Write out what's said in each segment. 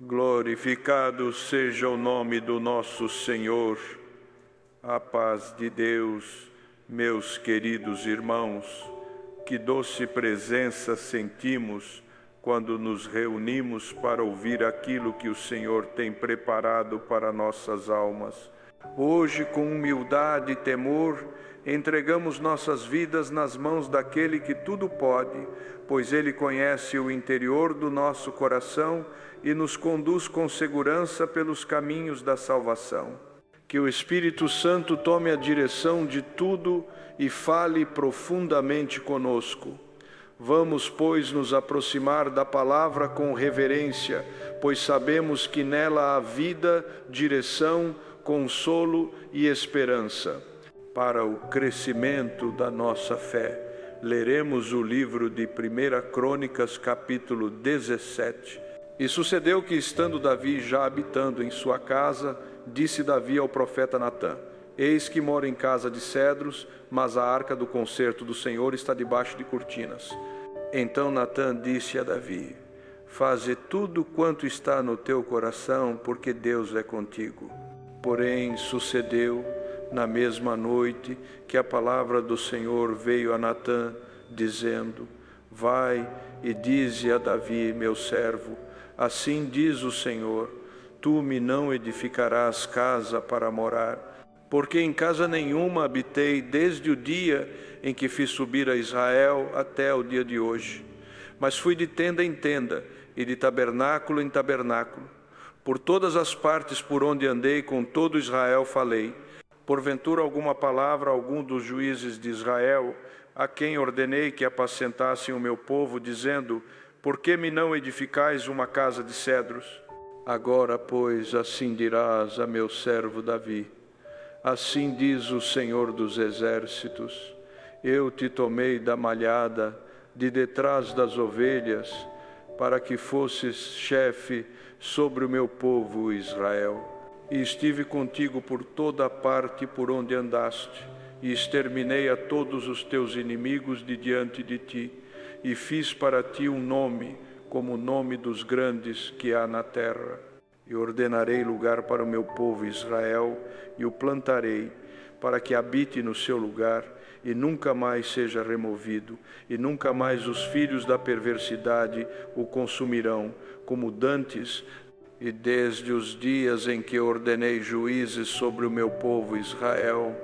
Glorificado seja o nome do nosso Senhor. A paz de Deus, meus queridos irmãos, que doce presença sentimos quando nos reunimos para ouvir aquilo que o Senhor tem preparado para nossas almas. Hoje, com humildade e temor, entregamos nossas vidas nas mãos daquele que tudo pode, pois Ele conhece o interior do nosso coração e nos conduz com segurança pelos caminhos da salvação. Que o Espírito Santo tome a direção de tudo e fale profundamente conosco. Vamos, pois, nos aproximar da palavra com reverência, pois sabemos que nela há vida, direção, consolo e esperança. Para o crescimento da nossa fé, leremos o livro de 1 Crônicas, capítulo 17. E sucedeu que, estando Davi já habitando em sua casa, disse Davi ao profeta Natã: Eis que moro em casa de cedros, mas a arca do concerto do Senhor está debaixo de cortinas. Então Natã disse a Davi: Faze tudo quanto está no teu coração, porque Deus é contigo. Porém, sucedeu, na mesma noite, que a palavra do Senhor veio a Natã, dizendo: Vai e dize a Davi, meu servo: Assim diz o Senhor: Tu me não edificarás casa para morar, porque em casa nenhuma habitei desde o dia em que fiz subir a Israel até o dia de hoje. Mas fui de tenda em tenda e de tabernáculo em tabernáculo. Por todas as partes por onde andei, com todo Israel falei. Porventura alguma palavra a algum dos juízes de Israel, a quem ordenei que apacentassem o meu povo, dizendo: Por que me não edificais uma casa de cedros? Agora, pois, assim dirás a meu servo Davi: Assim diz o Senhor dos Exércitos: Eu te tomei da malhada, de detrás das ovelhas, para que fosses chefe sobre o meu povo Israel. E estive contigo por toda a parte por onde andaste, e exterminei a todos os teus inimigos de diante de ti, e fiz para ti um nome, como o nome dos grandes que há na terra. E ordenarei lugar para o meu povo Israel, e o plantarei, para que habite no seu lugar, e nunca mais seja removido, e nunca mais os filhos da perversidade o consumirão, como dantes, e desde os dias em que ordenei juízes sobre o meu povo Israel.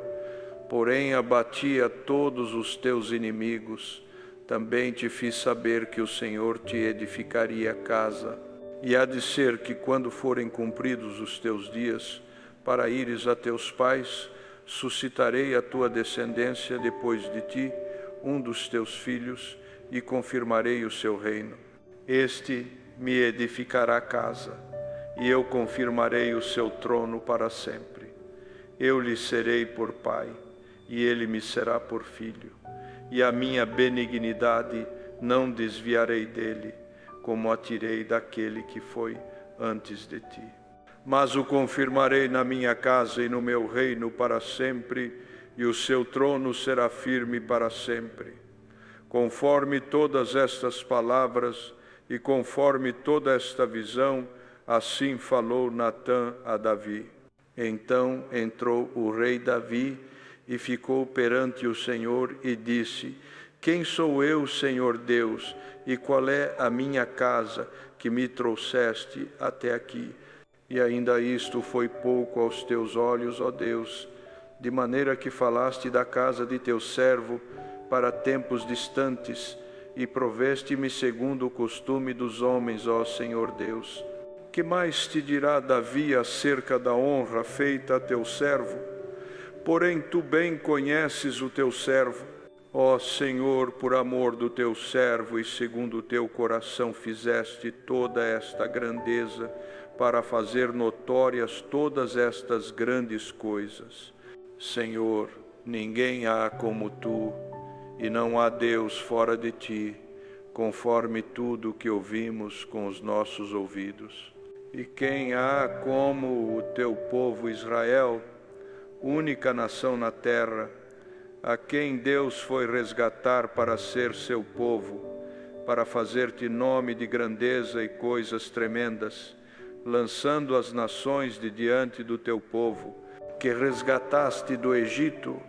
Porém abati a todos os teus inimigos. Também te fiz saber que o Senhor te edificaria casa. E há de ser que, quando forem cumpridos os teus dias, para ires a teus pais, suscitarei a tua descendência depois de ti, um dos teus filhos, e confirmarei o seu reino. Este me edificará casa, e eu confirmarei o seu trono para sempre. Eu lhe serei por pai, e ele me será por filho. E a minha benignidade não desviarei dele, como a tirei daquele que foi antes de ti. Mas o confirmarei na minha casa e no meu reino para sempre, e o seu trono será firme para sempre. Conforme todas estas palavras e conforme toda esta visão, assim falou Natã a Davi. Então entrou o rei Davi e ficou perante o Senhor e disse: Quem sou eu, Senhor Deus, e qual é a minha casa que me trouxeste até aqui? E ainda isto foi pouco aos teus olhos, ó Deus, de maneira que falaste da casa de teu servo para tempos distantes, e proveste-me segundo o costume dos homens, ó Senhor Deus. Que mais te dirá Davi acerca da honra feita a teu servo? Porém tu bem conheces o teu servo. Ó Senhor, por amor do teu servo e segundo o teu coração fizeste toda esta grandeza, para fazer notórias todas estas grandes coisas. Senhor, ninguém há como tu, e não há Deus fora de ti, conforme tudo o que ouvimos com os nossos ouvidos. E quem há como o teu povo Israel, única nação na terra, a quem Deus foi resgatar para ser seu povo, para fazer-te nome de grandeza e coisas tremendas, lançando as nações de diante do teu povo, que resgataste do Egito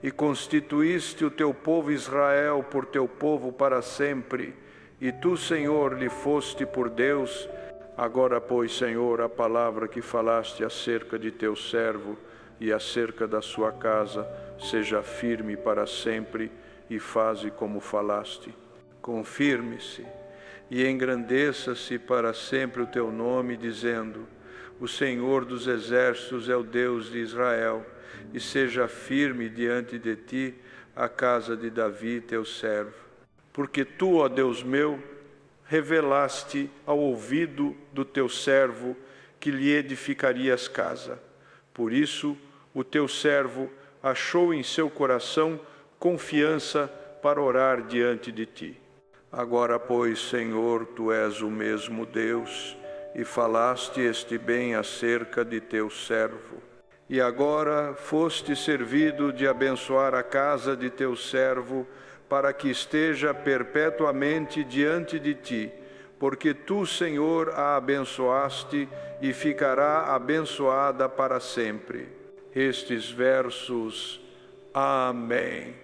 e constituíste o teu povo Israel por teu povo para sempre, e tu, Senhor, lhe foste por Deus. Agora, pois, Senhor, a palavra que falaste acerca de teu servo e acerca da sua casa, seja firme para sempre, e faze como falaste. Confirme-se e engrandeça-se para sempre o teu nome, dizendo: o Senhor dos exércitos é o Deus de Israel, e seja firme diante de ti a casa de Davi, teu servo. Porque tu, ó Deus meu, revelaste ao ouvido do teu servo que lhe edificarias casa. Por isso, o teu servo achou em seu coração confiança para orar diante de ti. Agora, pois, Senhor, tu és o mesmo Deus, e falaste este bem acerca de teu servo. E agora foste servido de abençoar a casa de teu servo, para que esteja perpetuamente diante de ti, porque tu, Senhor, a abençoaste e ficará abençoada para sempre. Estes versos. Amém.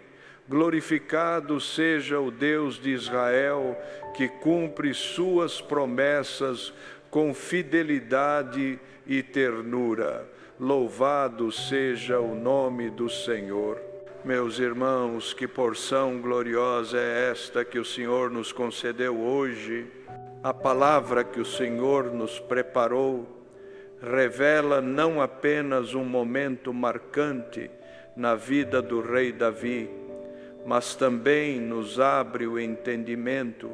Glorificado seja o Deus de Israel, que cumpre suas promessas com fidelidade e ternura. Louvado seja o nome do Senhor. Meus irmãos, que porção gloriosa é esta que o Senhor nos concedeu hoje. A palavra que o Senhor nos preparou revela não apenas um momento marcante na vida do rei Davi, mas também nos abre o entendimento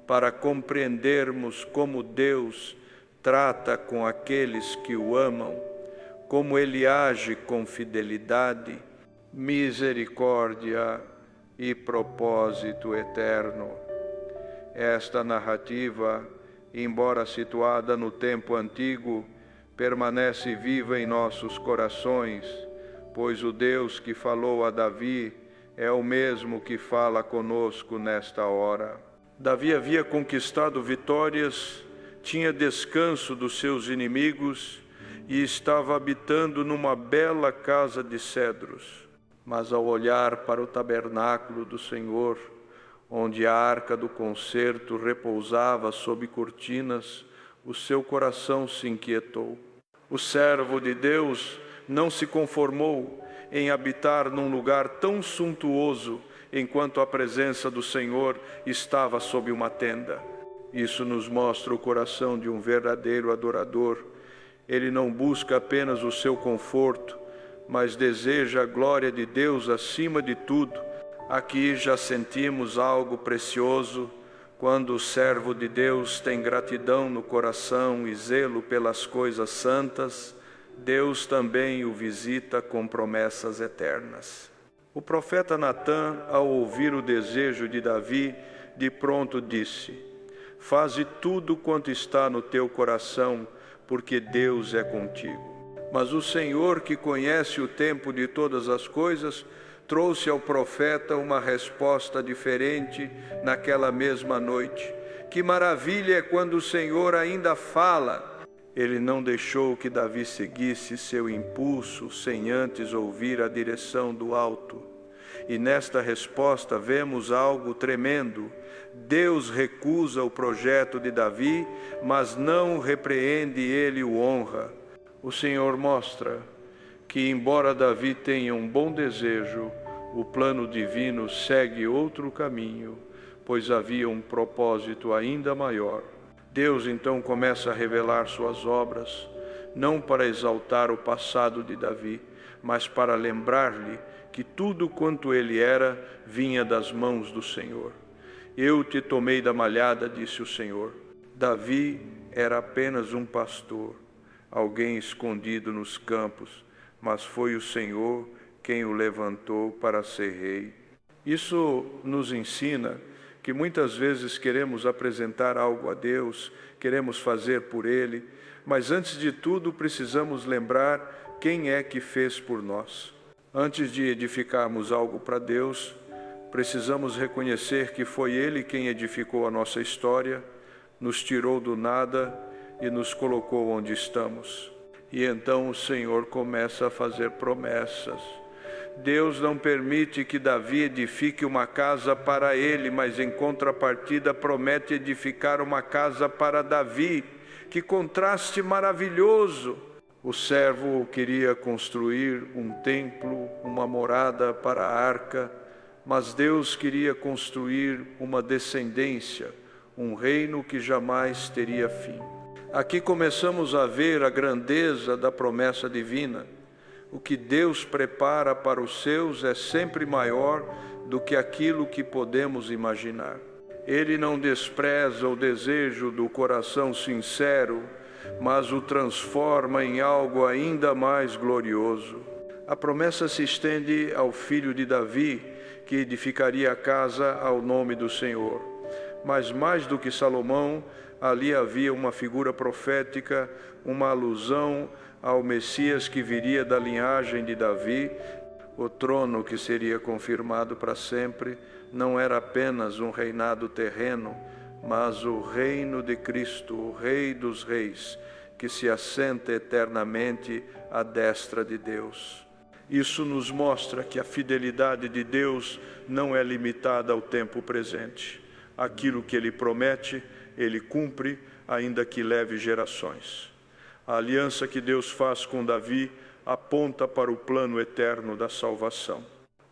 para compreendermos como Deus trata com aqueles que o amam, como Ele age com fidelidade, misericórdia e propósito eterno. Esta narrativa, embora situada no tempo antigo, permanece viva em nossos corações, pois o Deus que falou a Davi é o mesmo que fala conosco nesta hora. Davi havia conquistado vitórias, tinha descanso dos seus inimigos e estava habitando numa bela casa de cedros. Mas ao olhar para o tabernáculo do Senhor, onde a arca do concerto repousava sob cortinas, o seu coração se inquietou. O servo de Deus não se conformou em habitar num lugar tão suntuoso, enquanto a presença do Senhor estava sob uma tenda. Isso nos mostra o coração de um verdadeiro adorador. Ele não busca apenas o seu conforto, mas deseja a glória de Deus acima de tudo. Aqui já sentimos algo precioso quando o servo de Deus tem gratidão no coração e zelo pelas coisas santas. Deus também o visita com promessas eternas. O profeta Natã, ao ouvir o desejo de Davi, de pronto disse: faze tudo quanto está no teu coração, porque Deus é contigo. Mas o Senhor, que conhece o tempo de todas as coisas, trouxe ao profeta uma resposta diferente naquela mesma noite. Que maravilha é quando o Senhor ainda fala! Ele não deixou que Davi seguisse seu impulso sem antes ouvir a direção do alto. E nesta resposta vemos algo tremendo. Deus recusa o projeto de Davi, mas não o repreende, ele o honra. O Senhor mostra que, embora Davi tenha um bom desejo, o plano divino segue outro caminho, pois havia um propósito ainda maior. Deus então começa a revelar suas obras, não para exaltar o passado de Davi, mas para lembrar-lhe que tudo quanto ele era vinha das mãos do Senhor. Eu te tomei da malhada, disse o Senhor. Davi era apenas um pastor, alguém escondido nos campos, mas foi o Senhor quem o levantou para ser rei. Isso nos ensina que muitas vezes queremos apresentar algo a Deus, queremos fazer por Ele, mas antes de tudo precisamos lembrar quem é que fez por nós. Antes de edificarmos algo para Deus, precisamos reconhecer que foi Ele quem edificou a nossa história, nos tirou do nada e nos colocou onde estamos. E então o Senhor começa a fazer promessas. Deus não permite que Davi edifique uma casa para ele, mas em contrapartida promete edificar uma casa para Davi. Que contraste maravilhoso! O servo queria construir um templo, uma morada para a arca, mas Deus queria construir uma descendência, um reino que jamais teria fim. Aqui começamos a ver a grandeza da promessa divina. O que Deus prepara para os seus é sempre maior do que aquilo que podemos imaginar. Ele não despreza o desejo do coração sincero, mas o transforma em algo ainda mais glorioso. A promessa se estende ao filho de Davi, que edificaria a casa ao nome do Senhor. Mas mais do que Salomão, ali havia uma figura profética, uma alusão ao Messias que viria da linhagem de Davi. O trono que seria confirmado para sempre não era apenas um reinado terreno, mas o reino de Cristo, o Rei dos Reis, que se assenta eternamente à destra de Deus. Isso nos mostra que a fidelidade de Deus não é limitada ao tempo presente. Aquilo que Ele promete, Ele cumpre, ainda que leve gerações. A aliança que Deus faz com Davi aponta para o plano eterno da salvação.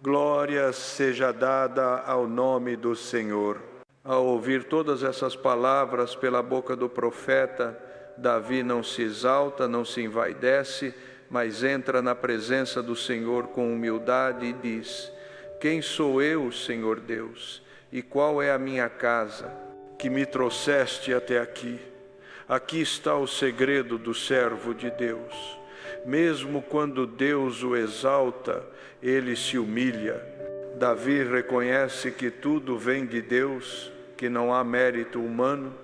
Glória seja dada ao nome do Senhor. Ao ouvir todas essas palavras pela boca do profeta, Davi não se exalta, não se envaidece, mas entra na presença do Senhor com humildade e diz: quem sou eu, Senhor Deus, e qual é a minha casa, que me trouxeste até aqui? Aqui está o segredo do servo de Deus. Mesmo quando Deus o exalta, ele se humilha. Davi reconhece que tudo vem de Deus, que não há mérito humano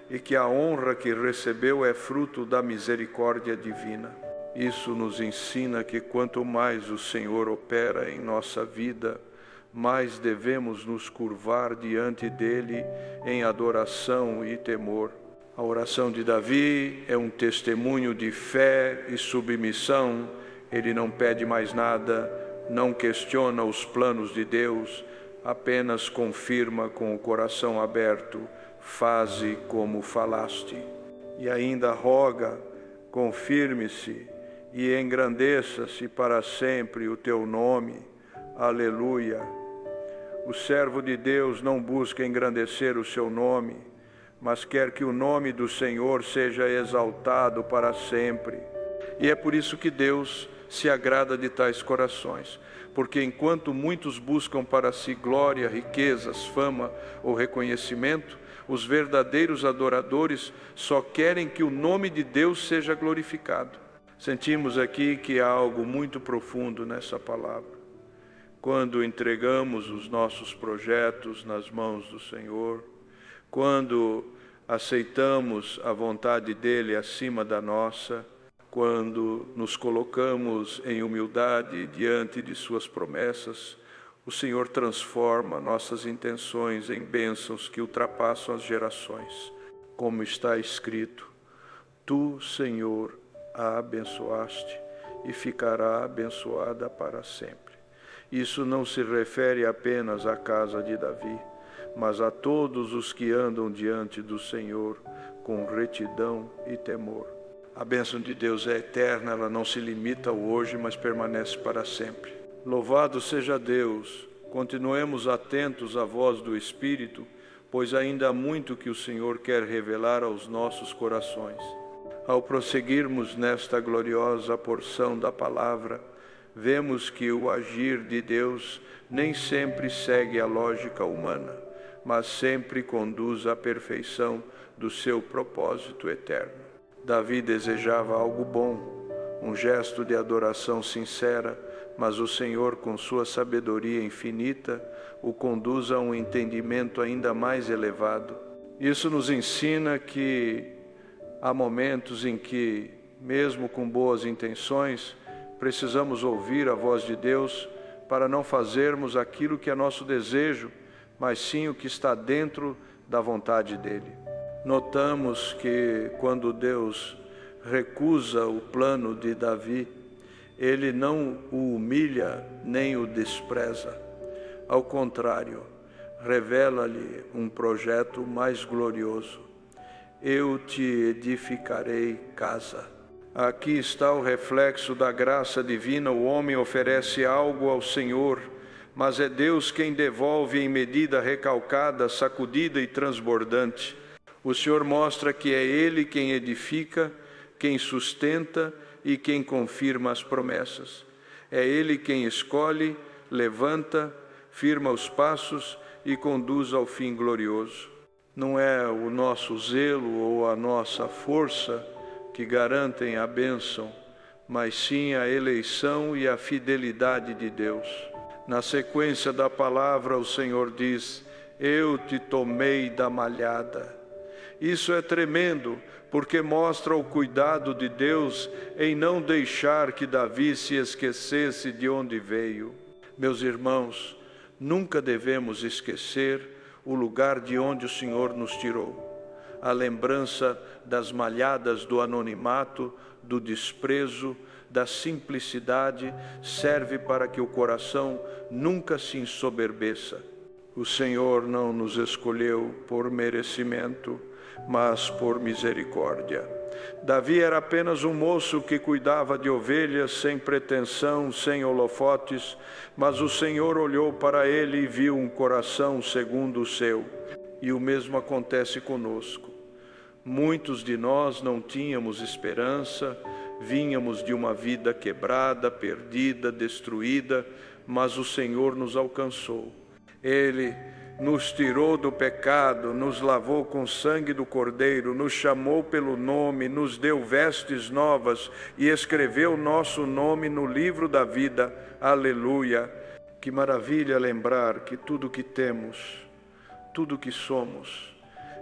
e que a honra que recebeu é fruto da misericórdia divina. Isso nos ensina que quanto mais o Senhor opera em nossa vida, mais devemos nos curvar diante dele em adoração e temor. A oração de Davi é um testemunho de fé e submissão. Ele não pede mais nada, não questiona os planos de Deus, apenas confirma com o coração aberto: faze como falaste. E ainda roga: confirme-se e engrandeça-se para sempre o teu nome. Aleluia! O servo de Deus não busca engrandecer o seu nome, mas quer que o nome do Senhor seja exaltado para sempre. E é por isso que Deus se agrada de tais corações, porque enquanto muitos buscam para si glória, riquezas, fama ou reconhecimento, os verdadeiros adoradores só querem que o nome de Deus seja glorificado. Sentimos aqui que há algo muito profundo nessa palavra. Quando entregamos os nossos projetos nas mãos do Senhor, quando aceitamos a vontade dele acima da nossa, quando nos colocamos em humildade diante de suas promessas, o Senhor transforma nossas intenções em bênçãos que ultrapassam as gerações. Como está escrito: tu, Senhor, a abençoaste e ficará abençoada para sempre. Isso não se refere apenas à casa de Davi, mas a todos os que andam diante do Senhor com retidão e temor. A bênção de Deus é eterna, ela não se limita ao hoje, mas permanece para sempre. Louvado seja Deus! Continuemos atentos à voz do Espírito, pois ainda há muito que o Senhor quer revelar aos nossos corações. Ao prosseguirmos nesta gloriosa porção da palavra, vemos que o agir de Deus nem sempre segue a lógica humana, mas sempre conduz à perfeição do seu propósito eterno. Davi desejava algo bom, um gesto de adoração sincera, mas o Senhor, com sua sabedoria infinita, o conduz a um entendimento ainda mais elevado. Isso nos ensina que há momentos em que, mesmo com boas intenções, precisamos ouvir a voz de Deus para não fazermos aquilo que é nosso desejo, mas sim o que está dentro da vontade dele. Notamos que quando Deus recusa o plano de Davi, ele não o humilha nem o despreza. Ao contrário, revela-lhe um projeto mais glorioso. Eu te edificarei casa. Aqui está o reflexo da graça divina. O homem oferece algo ao Senhor, mas é Deus quem devolve em medida recalcada, sacudida e transbordante. O Senhor mostra que é Ele quem edifica, quem sustenta e quem confirma as promessas. É Ele quem escolhe, levanta, firma os passos e conduz ao fim glorioso. Não é o nosso zelo ou a nossa força que garantem a bênção, mas sim a eleição e a fidelidade de Deus. Na sequência da palavra, o Senhor diz: eu te tomei da malhada. Isso é tremendo, porque mostra o cuidado de Deus em não deixar que Davi se esquecesse de onde veio. Meus irmãos, nunca devemos esquecer o lugar de onde o Senhor nos tirou. A lembrança das malhadas do anonimato, do desprezo, da simplicidade, serve para que o coração nunca se ensoberbeça. O Senhor não nos escolheu por merecimento, mas por misericórdia. Davi era apenas um moço que cuidava de ovelhas sem pretensão, sem holofotes, mas o Senhor olhou para ele e viu um coração segundo o seu. E o mesmo acontece conosco. Muitos de nós não tínhamos esperança, vínhamos de uma vida quebrada, perdida, destruída, mas o Senhor nos alcançou. Ele nos tirou do pecado, nos lavou com o sangue do Cordeiro, nos chamou pelo nome, nos deu vestes novas e escreveu nosso nome no livro da vida. Aleluia! Que maravilha lembrar que tudo que temos, tudo que somos,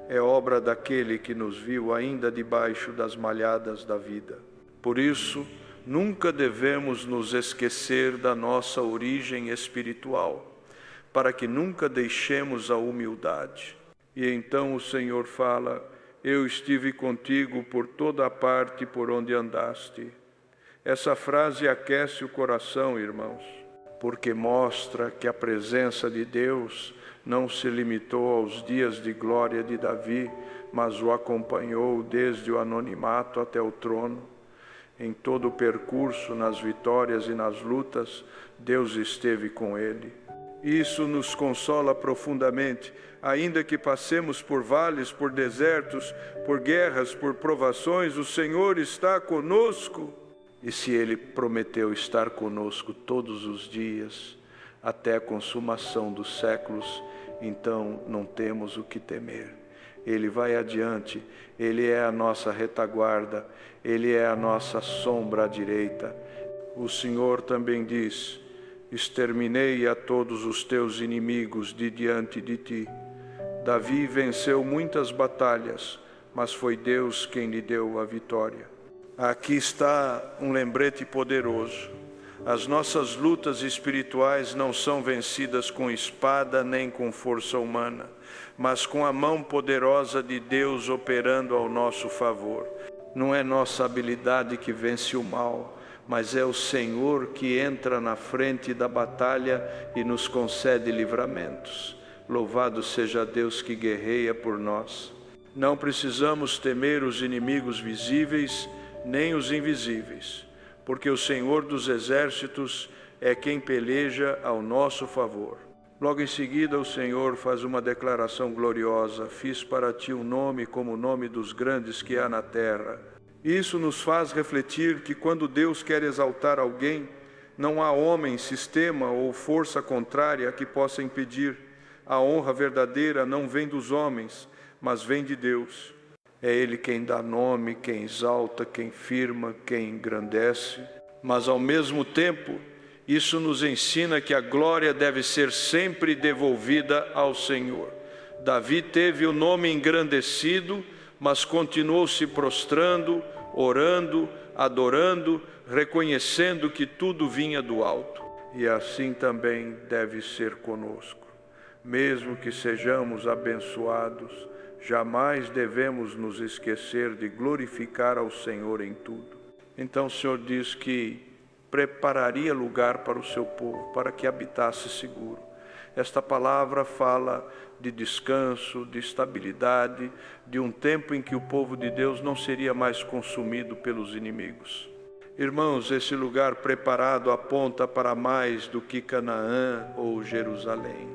é obra daquele que nos viu ainda debaixo das malhadas da vida. Por isso, nunca devemos nos esquecer da nossa origem espiritual, para que nunca deixemos a humildade. E então o Senhor fala: eu estive contigo por toda a parte por onde andaste. Essa frase aquece o coração, irmãos, porque mostra que a presença de Deus não se limitou aos dias de glória de Davi, mas o acompanhou desde o anonimato até o trono. Em todo o percurso, nas vitórias e nas lutas, Deus esteve com ele. Isso nos consola profundamente, ainda que passemos por vales, por desertos, por guerras, por provações, o Senhor está conosco. E se Ele prometeu estar conosco todos os dias, até a consumação dos séculos, então não temos o que temer. Ele vai adiante, Ele é a nossa retaguarda, Ele é a nossa sombra à direita. O Senhor também diz: exterminei a todos os teus inimigos de diante de ti. Davi venceu muitas batalhas, mas foi Deus quem lhe deu a vitória. Aqui está um lembrete poderoso. As nossas lutas espirituais não são vencidas com espada nem com força humana, mas com a mão poderosa de Deus operando ao nosso favor. Não é nossa habilidade que vence o mal, mas é o Senhor que entra na frente da batalha e nos concede livramentos. Louvado seja Deus que guerreia por nós. Não precisamos temer os inimigos visíveis nem os invisíveis, porque o Senhor dos exércitos é quem peleja ao nosso favor. Logo em seguida, o Senhor faz uma declaração gloriosa: fiz para ti um nome como o nome dos grandes que há na terra. Isso nos faz refletir que quando Deus quer exaltar alguém, não há homem, sistema ou força contrária que possa impedir. A honra verdadeira não vem dos homens, mas vem de Deus. É Ele quem dá nome, quem exalta, quem firma, quem engrandece. Mas ao mesmo tempo, isso nos ensina que a glória deve ser sempre devolvida ao Senhor. Davi teve o nome engrandecido, mas continuou se prostrando, orando, adorando, reconhecendo que tudo vinha do alto. E assim também deve ser conosco. Mesmo que sejamos abençoados, jamais devemos nos esquecer de glorificar ao Senhor em tudo. Então o Senhor diz que prepararia lugar para o seu povo, para que habitasse seguro. Esta palavra fala de descanso, de estabilidade, de um tempo em que o povo de Deus não seria mais consumido pelos inimigos. Irmãos, esse lugar preparado aponta para mais do que Canaã ou Jerusalém.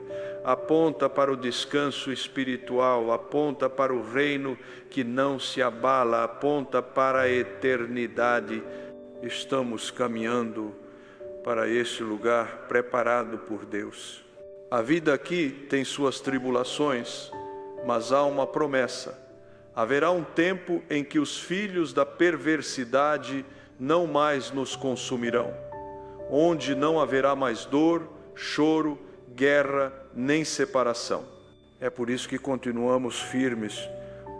Aponta para o descanso espiritual, aponta para o reino que não se abala, aponta para a eternidade. Estamos caminhando para esse lugar preparado por Deus. A vida aqui tem suas tribulações, mas há uma promessa. Haverá um tempo em que os filhos da perversidade não mais nos consumirão, onde não haverá mais dor, choro, guerra, nem separação. É por isso que continuamos firmes,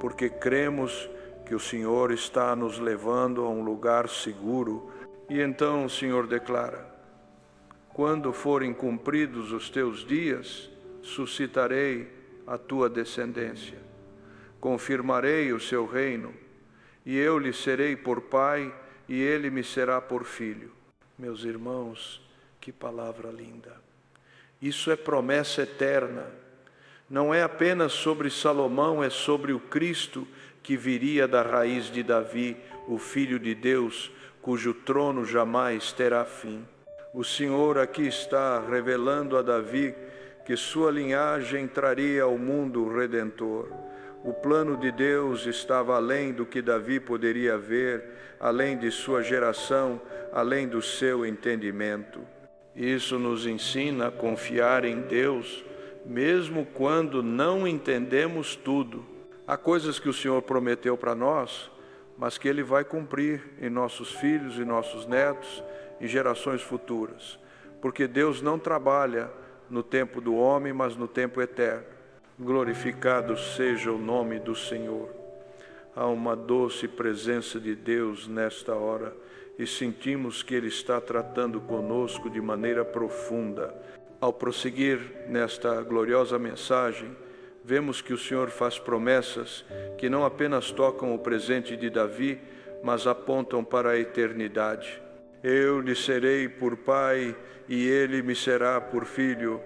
porque cremos que o Senhor está nos levando a um lugar seguro. E então o Senhor declara: quando forem cumpridos os teus dias, suscitarei a tua descendência, confirmarei o seu reino, e eu lhe serei por pai, e ele me será por filho. Meus irmãos, que palavra linda! Isso é promessa eterna. Não é apenas sobre Salomão, é sobre o Cristo que viria da raiz de Davi, o Filho de Deus, cujo trono jamais terá fim. O Senhor aqui está revelando a Davi que sua linhagem traria ao mundo o Redentor. O plano de Deus estava além do que Davi poderia ver, além de sua geração, além do seu entendimento. Isso nos ensina a confiar em Deus, mesmo quando não entendemos tudo. Há coisas que o Senhor prometeu para nós, mas que Ele vai cumprir em nossos filhos e nossos netos, em gerações futuras. Porque Deus não trabalha no tempo do homem, mas no tempo eterno. Glorificado seja o nome do Senhor. Há uma doce presença de Deus nesta hora e sentimos que Ele está tratando conosco de maneira profunda. Ao prosseguir nesta gloriosa mensagem, vemos que o Senhor faz promessas que não apenas tocam o presente de Davi, mas apontam para a eternidade. Eu lhe serei por pai e ele me será por filho.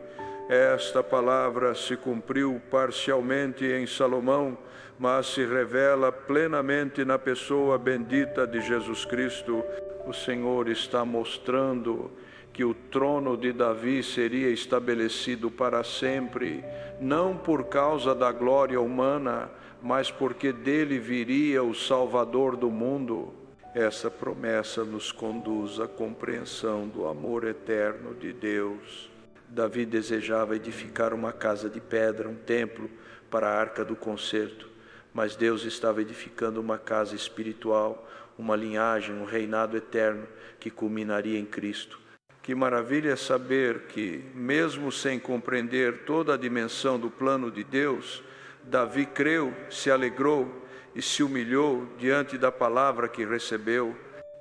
Esta palavra se cumpriu parcialmente em Salomão, mas se revela plenamente na pessoa bendita de Jesus Cristo. O Senhor está mostrando que o trono de Davi seria estabelecido para sempre, não por causa da glória humana, mas porque dele viria o Salvador do mundo. Essa promessa nos conduz à compreensão do amor eterno de Deus. Davi desejava edificar uma casa de pedra, um templo para a arca do concerto, mas Deus estava edificando uma casa espiritual, uma linhagem, um reinado eterno que culminaria em Cristo. Que maravilha saber que, mesmo sem compreender toda a dimensão do plano de Deus, Davi creu, se alegrou e se humilhou diante da palavra que recebeu.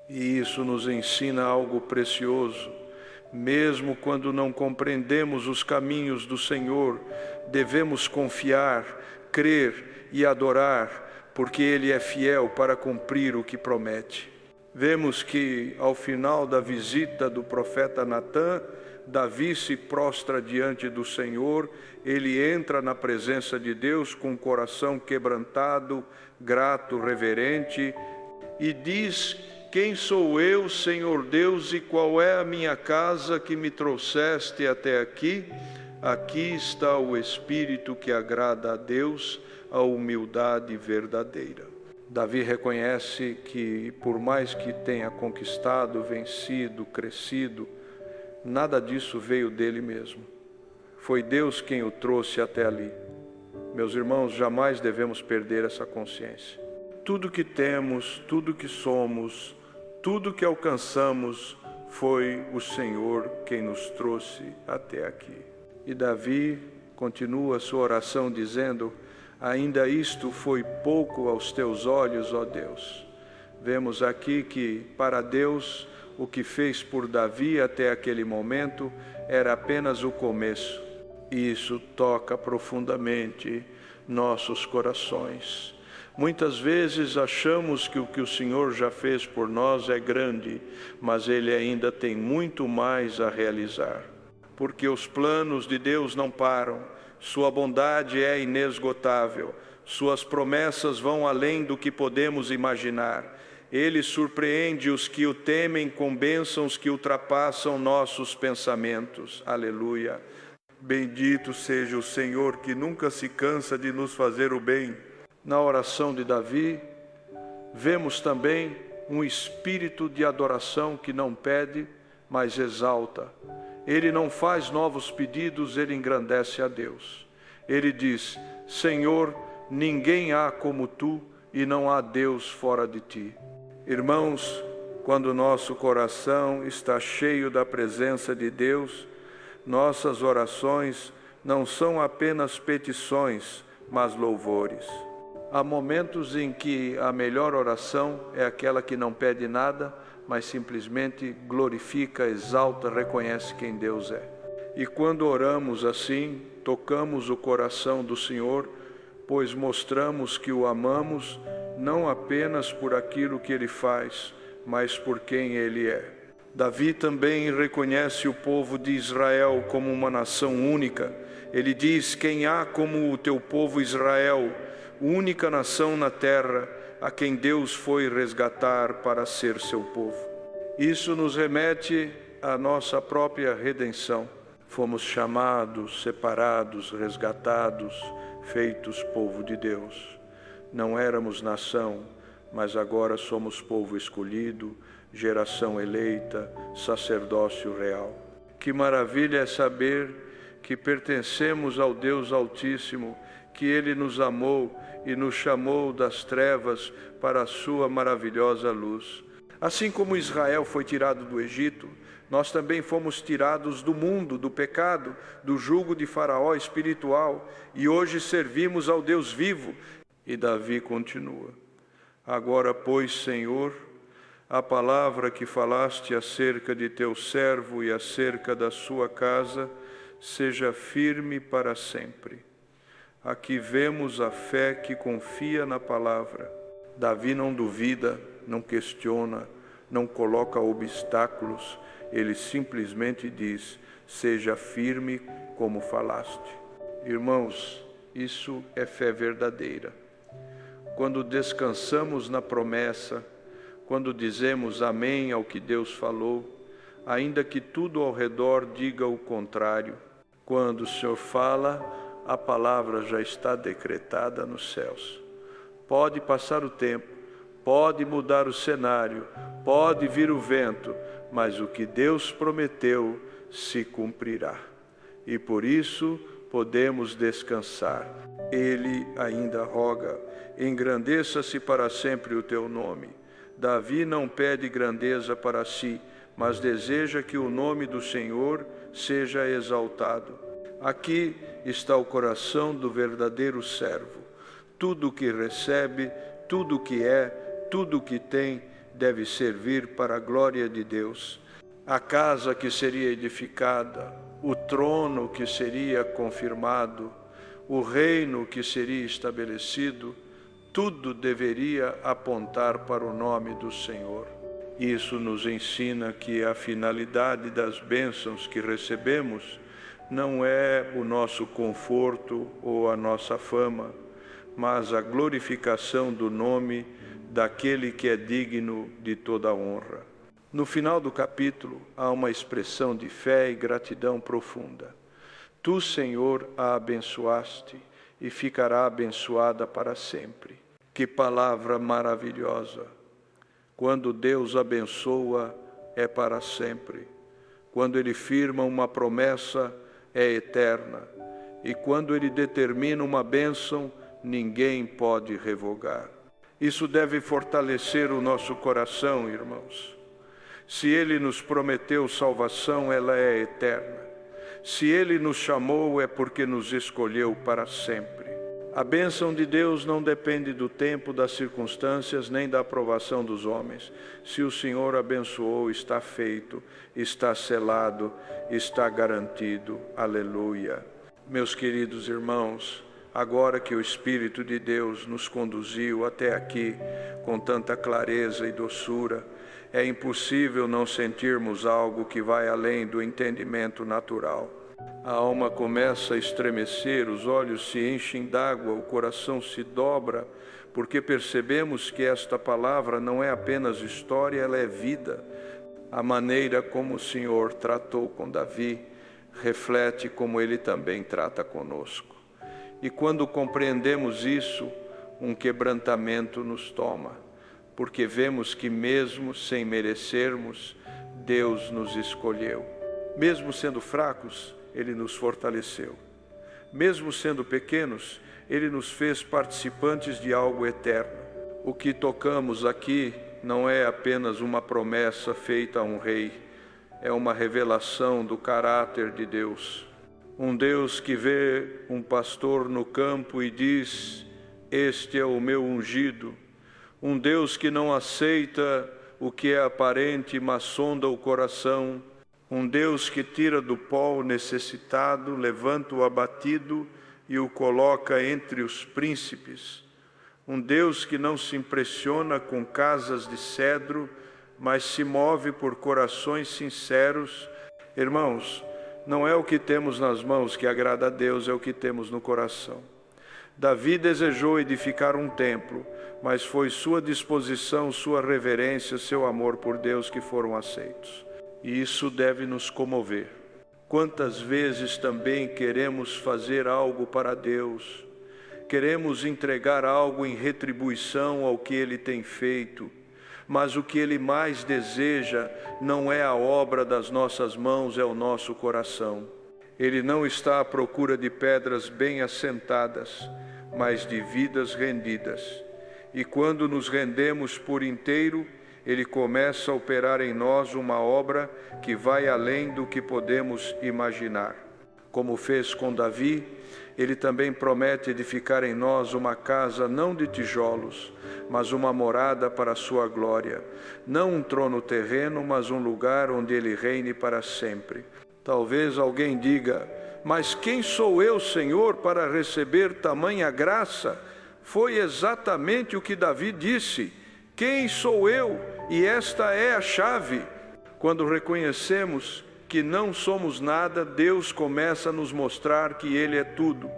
E isso nos ensina algo precioso. Mesmo quando não compreendemos os caminhos do Senhor, devemos confiar, crer e adorar, porque Ele é fiel para cumprir o que promete. Vemos que, ao final da visita do profeta Natã, Davi se prostra diante do Senhor, ele entra na presença de Deus com o coração quebrantado, grato, reverente, e diz: quem sou eu, Senhor Deus, e qual é a minha casa que me trouxeste até aqui? Aqui está o espírito que agrada a Deus, a humildade verdadeira. Davi reconhece que, por mais que tenha conquistado, vencido, crescido, nada disso veio dele mesmo. Foi Deus quem o trouxe até ali. Meus irmãos, jamais devemos perder essa consciência. Tudo que temos, tudo que somos, tudo que alcançamos, foi o Senhor quem nos trouxe até aqui. E Davi continua a sua oração dizendo: ainda isto foi pouco aos teus olhos, ó Deus. Vemos aqui que, para Deus, o que fez por Davi até aquele momento era apenas o começo. E isso toca profundamente nossos corações. Muitas vezes achamos que o que o Senhor já fez por nós é grande, mas Ele ainda tem muito mais a realizar. Porque os planos de Deus não param, sua bondade é inesgotável, suas promessas vão além do que podemos imaginar. Ele surpreende os que o temem com bênçãos que ultrapassam nossos pensamentos. Aleluia! Bendito seja o Senhor que nunca se cansa de nos fazer o bem. Na oração de Davi, vemos também um espírito de adoração que não pede, mas exalta. Ele não faz novos pedidos, ele engrandece a Deus. Ele diz: Senhor, ninguém há como tu e não há Deus fora de ti. Irmãos, quando nosso coração está cheio da presença de Deus, nossas orações não são apenas petições, mas louvores. Há momentos em que a melhor oração é aquela que não pede nada, mas simplesmente glorifica, exalta, reconhece quem Deus é. E quando oramos assim, tocamos o coração do Senhor, pois mostramos que o amamos não apenas por aquilo que Ele faz, mas por quem Ele é. Davi também reconhece o povo de Israel como uma nação única. Ele diz: quem há como o teu povo Israel, única nação na terra, a quem Deus foi resgatar para ser seu povo. Isso nos remete à nossa própria redenção. Fomos chamados, separados, resgatados, feitos povo de Deus. Não éramos nação, mas agora somos povo escolhido, geração eleita, sacerdócio real. Que maravilha é saber que pertencemos ao Deus Altíssimo, que Ele nos amou e nos chamou das trevas para a sua maravilhosa luz. Assim como Israel foi tirado do Egito, nós também fomos tirados do mundo, do pecado, do jugo de Faraó espiritual, e hoje servimos ao Deus vivo. E Davi continua: agora, pois, Senhor, a palavra que falaste acerca de teu servo e acerca da sua casa seja firme para sempre. Aqui vemos a fé que confia na palavra. Davi não duvida, não questiona, não coloca obstáculos. Ele simplesmente diz: seja firme como falaste. Irmãos, isso é fé verdadeira. Quando descansamos na promessa, quando dizemos amém ao que Deus falou, ainda que tudo ao redor diga o contrário, quando o Senhor fala, a palavra já está decretada nos céus. Pode passar o tempo, pode mudar o cenário, pode vir o vento, mas o que Deus prometeu se cumprirá. E por isso podemos descansar. Ele ainda roga: engrandeça-se para sempre o teu nome. Davi não pede grandeza para si, mas deseja que o nome do Senhor seja exaltado. Aqui está o coração do verdadeiro servo. Tudo o que recebe, tudo o que é, tudo o que tem, deve servir para a glória de Deus. A casa que seria edificada, o trono que seria confirmado, o reino que seria estabelecido, tudo deveria apontar para o nome do Senhor. Isso nos ensina que a finalidade das bênçãos que recebemos não é o nosso conforto ou a nossa fama, mas a glorificação do nome daquele que é digno de toda honra. No final do capítulo, há uma expressão de fé e gratidão profunda. Tu, Senhor, a abençoaste e ficará abençoada para sempre. Que palavra maravilhosa! Quando Deus abençoa, é para sempre. Quando Ele firma uma promessa, é eterna. E quando Ele determina uma bênção, ninguém pode revogar. Isso deve fortalecer o nosso coração, irmãos. Se Ele nos prometeu salvação, ela é eterna. Se Ele nos chamou, é porque nos escolheu para sempre. A bênção de Deus não depende do tempo, das circunstâncias, nem da aprovação dos homens. Se o Senhor abençoou, está feito, está selado, está garantido. Aleluia. Meus queridos irmãos, agora que o Espírito de Deus nos conduziu até aqui com tanta clareza e doçura, é impossível não sentirmos algo que vai além do entendimento natural. A alma começa a estremecer, os olhos se enchem d'água, o coração se dobra, porque percebemos que esta palavra não é apenas história, ela é vida. A maneira como o Senhor tratou com Davi reflete como Ele também trata conosco. E quando compreendemos isso, um quebrantamento nos toma, porque vemos que mesmo sem merecermos, Deus nos escolheu. Mesmo sendo fracos, Ele nos fortaleceu. Mesmo sendo pequenos, Ele nos fez participantes de algo eterno. O que tocamos aqui não é apenas uma promessa feita a um rei, é uma revelação do caráter de Deus. Um Deus que vê um pastor no campo e diz: este é o meu ungido. Um Deus que não aceita o que é aparente, mas sonda o coração. Um Deus que tira do pó o necessitado, levanta o abatido e o coloca entre os príncipes. Um Deus que não se impressiona com casas de cedro, mas se move por corações sinceros. Irmãos, não é o que temos nas mãos que agrada a Deus, é o que temos no coração. Davi desejou edificar um templo, mas foi sua disposição, sua reverência, seu amor por Deus que foram aceitos. E isso deve nos comover. Quantas vezes também queremos fazer algo para Deus, queremos entregar algo em retribuição ao que Ele tem feito, mas o que Ele mais deseja não é a obra das nossas mãos, é o nosso coração. Ele não está à procura de pedras bem assentadas, mas de vidas rendidas. E quando nos rendemos por inteiro, Ele começa a operar em nós uma obra que vai além do que podemos imaginar. Como fez com Davi, Ele também promete edificar em nós uma casa não de tijolos, mas uma morada para a sua glória. Não um trono terreno, mas um lugar onde Ele reine para sempre. Talvez alguém diga: mas quem sou eu, Senhor, para receber tamanha graça? Foi exatamente o que Davi disse: quem sou eu? E esta é a chave. Quando reconhecemos que não somos nada, Deus começa a nos mostrar que Ele é tudo.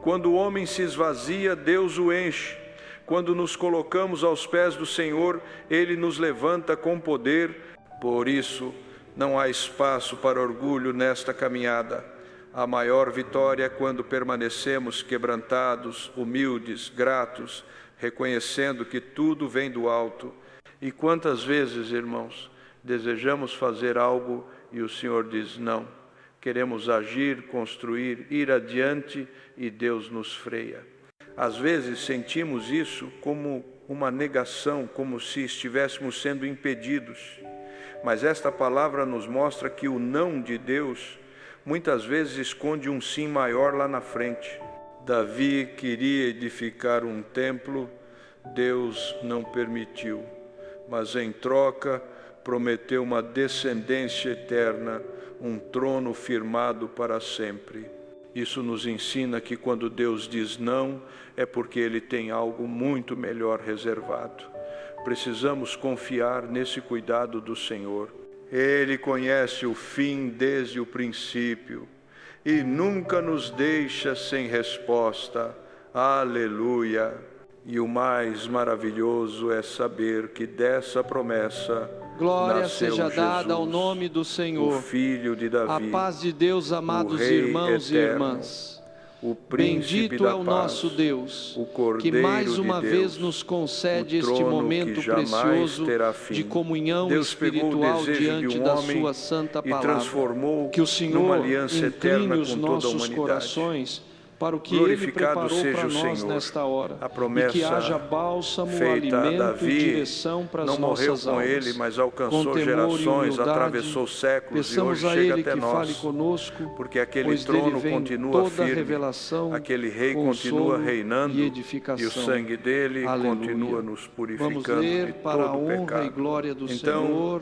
Quando o homem se esvazia, Deus o enche. Quando nos colocamos aos pés do Senhor, Ele nos levanta com poder. Por isso, não há espaço para orgulho nesta caminhada. A maior vitória é quando permanecemos quebrantados, humildes, gratos, reconhecendo que tudo vem do alto. E quantas vezes, irmãos, desejamos fazer algo e o Senhor diz não. Queremos agir, construir, ir adiante e Deus nos freia. Às vezes sentimos isso como uma negação, como se estivéssemos sendo impedidos. Mas esta palavra nos mostra que o não de Deus muitas vezes esconde um sim maior lá na frente. Davi queria edificar um templo, Deus não permitiu, mas em troca prometeu uma descendência eterna, um trono firmado para sempre. Isso nos ensina que quando Deus diz não, é porque Ele tem algo muito melhor reservado. Precisamos confiar nesse cuidado do Senhor. Ele conhece o fim desde o princípio e nunca nos deixa sem resposta. Aleluia! E o mais maravilhoso é saber que dessa promessa glória nasceu seja dada Jesus, ao nome do Senhor. o Filho de Davi, A paz de Deus, amados o Rei irmãos e eterno, irmãs. o Príncipe Bendito da é o paz, nosso Deus, o Cordeiro que mais uma de vez Deus, nos concede o este trono momento que jamais precioso terá fim. de comunhão Deus pegou o espiritual desejo diante de um da homem sua santa e palavra. transformou Que o numa Senhor aliança eterna incline os com toda a nossos humanidade. corações para o que Ele Glorificado preparou seja para o nós Senhor. nesta hora. A promessa E que haja bálsamo, feita a alimento Davi e direção para as não morreu nossas com almas. ele, mas alcançou Com temor e gerações, humildade, atravessou séculos e peçamos hoje a chega Ele até que fale nós. conosco, Porque aquele pois dele trono vem continua toda firme, revelação, aquele rei consolo continua reinando e edificação. e o sangue dele Aleluia. continua nos Vamos purificando ler de para a todo honra pecado. e glória do Então, Senhor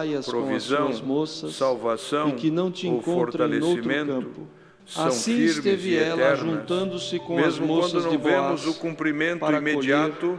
saias com as provisão, suas moças salvação e que não te ou encontrem noutro fortalecimento campo. são Assim firmes esteve e ela, eternas. juntando-se com as Mesmo moças quando de não vemos Boaz, o cumprimento para imediato, colher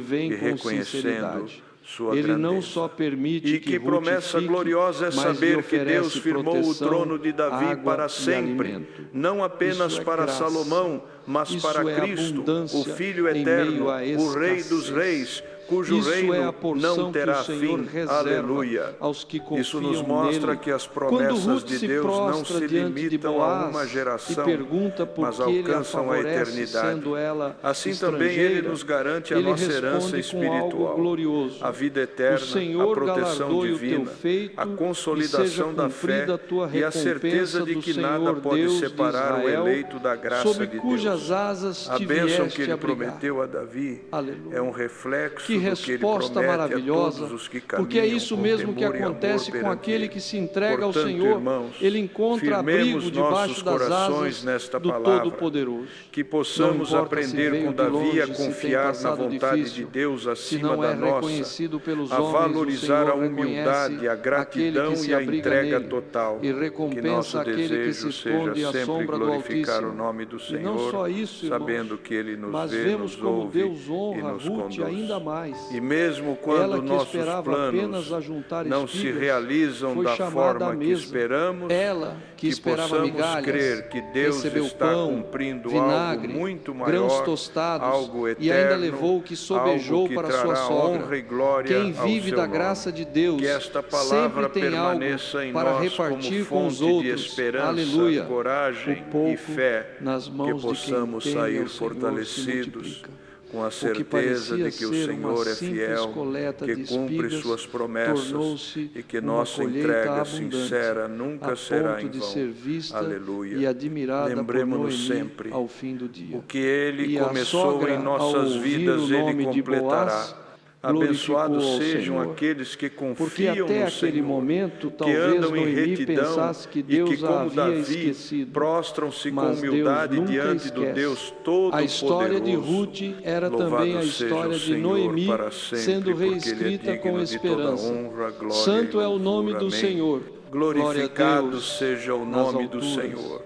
vem e com reconhecendo sinceridade. sua Ele grandeza. não só permite E que promessa Ruth gloriosa é fique, mas saber lhe que Deus oferece firmou o proteção, trono de Davi água para e sempre, alimento. não apenas Isso é para graça. Salomão, mas Isso para é Cristo, o abundância Filho em eterno, meio à o Rei dos escassez. reis, cujo Isso é reino a porção não que o terá Senhor fim. reserva Aleluia. aos que confiam Isso nos mostra nele. que as Quando promessas Ruth de se Deus não prostra se diante de limitam a uma Boaz e geração, pergunta por mas que ele a alcançam a favorece, eternidade. sendo ela Assim também Ele estrangeira, nos garante a ele nossa herança responde com algo espiritual, glorioso. a vida O eterna, a Senhor proteção galardoe o teu divina, feito a e seja consolidação da fé cumprida a tua e a certeza recompensa de do que nada Senhor pode Deus de separar o Israel, eleito da graça sob de cujas Deus. asas A te bênção que vieste Ele abrigar. prometeu a Davi Aleluia. é um reflexo Que do que Ele resposta promete a maravilhosa, todos os que porque é caminham isso com mesmo que temor e amor acontece com perante aquele Ele. que se entrega ao Portanto, Senhor. irmãos, Ele encontra firmemos abrigo debaixo nossos das corações asas nesta do palavra, Todo-Poderoso. que Não possamos importa se aprender veio com de Davi a longe, se tem confiar na passado vontade difícil, de Deus se acima não é da nossa, reconhecido pelos a homens, valorizar o a Senhor humildade, reconhece a aquele gratidão que se e a abriga entrega nele total. e Que recompensa nosso aquele que se desejo esconde seja à sempre sombra do glorificar o Altíssimo. nome do E não Senhor, só isso, irmãos, sabendo que Ele nos mas vê, vemos nos como ouve Deus e honra nos Ruth conduz. ainda mais. E mesmo Ela quando que nossos esperava apenas planos ajuntar não se espigas, realizam foi da chamada à forma que mesa. esperamos, Ela que que esperava possamos migalhas, crer que Deus recebeu está pão, cumprindo vinagre, algo muito grãos maior, tostados, algo eterno, e ainda levou o que sobejou algo que para sua trará sogra. honra e glória Quem ao vive seu da nome. graça de Deus Que esta sempre palavra tem algo permaneça em para nós repartir como com os fonte de outros. esperança, Aleluia. coragem O pouco e fé, nas que mãos de quem possamos teme sair ao Senhor se fortalecidos, multiplica. com a O que certeza parecia de que o ser Senhor uma é simples fiel, coleta que de cumpre espigas, suas promessas tornou-se e que uma nossa colheita entrega abundante, sincera nunca a será ponto em de vão. ser vista Aleluia. e admirada por Lembremos-nos Noemi sempre ao fim do dia. o que Ele E a começou sogra, em nossas ao ouvir vidas, o Ele nome de completará. Boaz, Abençoados glorificou ao sejam Senhor, aqueles que porque confiam até no aquele Senhor, momento que talvez andam em Noemi retidão pensasse que e que, Deus a como havia Davi, esquecido. prostram-se com Mas Deus humildade nunca diante do esquece. Deus Todo-Poderoso. A história de Ruth era Louvado também a seja história o de Senhor Noemi para sempre, sendo porque Ele é reescrita digno com de toda esperança. honra, glória Santo e é o nome louvor. do Amém. Senhor. Glória a Glorificado Deus seja o nas nome do alturas. Senhor.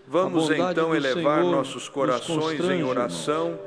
Vamos A bondade então do elevar Senhor nossos nos corações em constrange, oração,